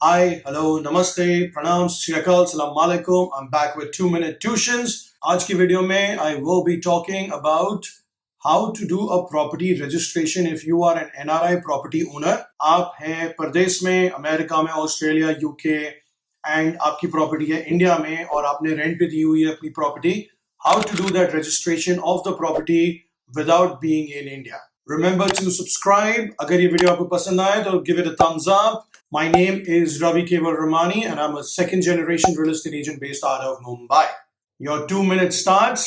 Hi, hello, namaste, pranam, Shri Akal, salam alaikum. I'm back with 2-minute tuitions. आज की video में I will be talking about how to do a property registration if you are an NRI property owner. आप हैं परदेश में, America में, Australia, UK and आपकी property है इंडिया में और आपने रेंट पे दी हुई है अपनी property. How to do that registration of the property without being in India. Remember to subscribe. अगर ये वीडियो आपको पसंद आए तो give it a thumbs up. My name is Ravi Keval Ramani and I'm a second generation real estate agent based out of Mumbai. Your 2 minutes starts.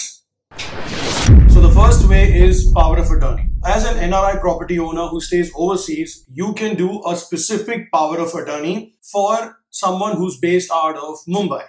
So the first way is power of attorney. As an NRI property owner who stays overseas, you can do a specific power of attorney for someone who's based out of Mumbai.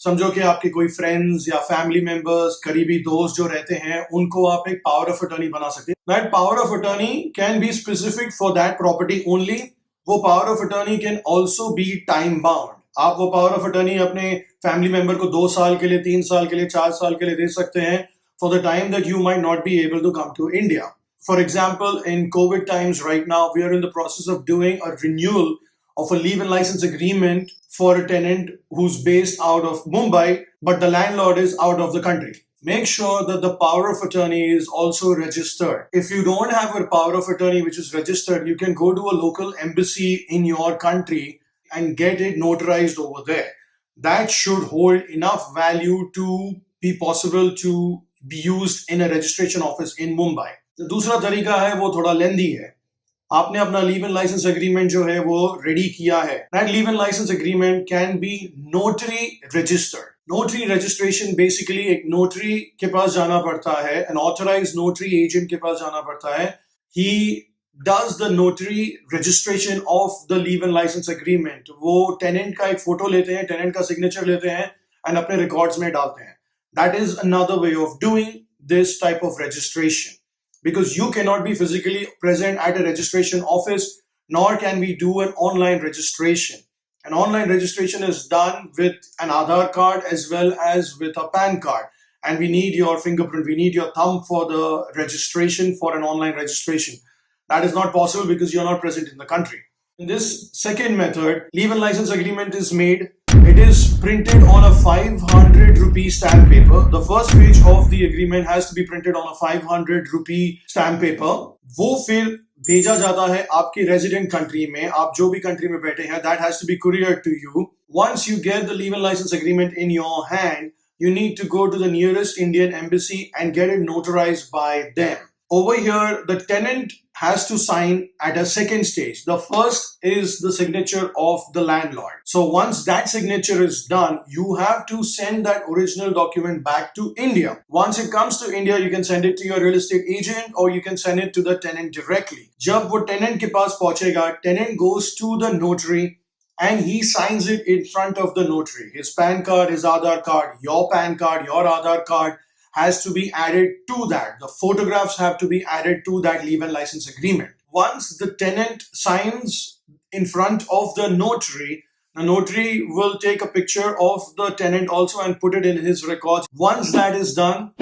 समझो कि आपके कोई friends या family members, करीबी दोस्त जो रहते हैं, उनको आप एक पावर ऑफ अटर्नी बना सकते हैं. That power of attorney can be specific for that property only. वो power of attorney can also be time bound. आप वो पावर ऑफ अटर्नी अपने फैमिली मेंबर को 2 साल के लिए, 3 साल के लिए, 4 साल के लिए दे सकते हैं for the time that you might not be able to come to India. For example, in COVID times right now we are in the process of doing a renewal of a leave and license agreement for a tenant who's based out of Mumbai, but the landlord is out of the country. Make sure that the power of attorney is also registered. If you don't have a power of attorney which is registered, you can go to a local embassy in your country and get it notarized over there. That should hold enough value to be possible to be used in a registration office in Mumbai. जो दूसरा तरीका है वो थोड़ा लेंदी है. आपने अपना leave and licence agreement जो है वो रेडी किया है. That leave and licence agreement can be notary registered. Notary registration basically एक नोटरी के पास जाना पड़ता है, एन ऑथराइज्ड नोटरी एजेंट के पास जाना पड़ता है. He does the notary registration of the leave and licence agreement. वो टेनेंट का एक फोटो लेते हैं, टेनेंट का सिग्नेचर लेते हैं एंड अपने रिकॉर्ड्स में डालते हैं. That is another way of doing this type of registration. Because you cannot be physically present at a registration office, nor can we do an online registration. An online registration is done with an Aadhaar card as well as with a PAN card. And we need your fingerprint, we need your thumb for the registration for an online registration. That is not possible because you're not present in the country. In this second method, leave and license agreement is made. It is printed on a 500 rupee stamp paper. The first page of the agreement has to be printed on a 500 rupee stamp paper. वो फिर भेजा जाता है आपकी resident country में. आप जो भी country में बैठे हैं, that has to be couriered to you. Once you get the leave and license agreement in your hand, you need to go to the nearest Indian embassy and get it notarized by them. Over here, the tenant has to sign at a second stage. The first is the signature of the landlord. So once that signature is done, you have to send that original document back to India. Once it comes to India, you can send it to your real estate agent or you can send it to the tenant directly. जब वो tenant के पास पहुंचेगा, tenant goes to the notary and he signs it in front of the notary. His PAN card, his Aadhaar card, your PAN card, your Aadhaar card has to be added to that. The photographs have to be added to that leave and license agreement. Once the tenant signs in front of the notary will take a picture of the tenant also and put it in his records. Once that is done,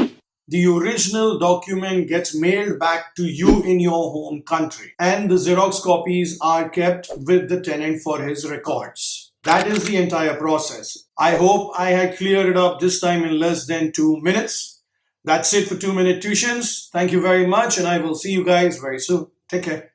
the original document gets mailed back to you in your home country and the Xerox copies are kept with the tenant for his records. That is the entire process. I hope I had cleared it up this time in less than 2 minutes. That's it for 2-minute tuitions. Thank you very much and I will see you guys very soon. Take care.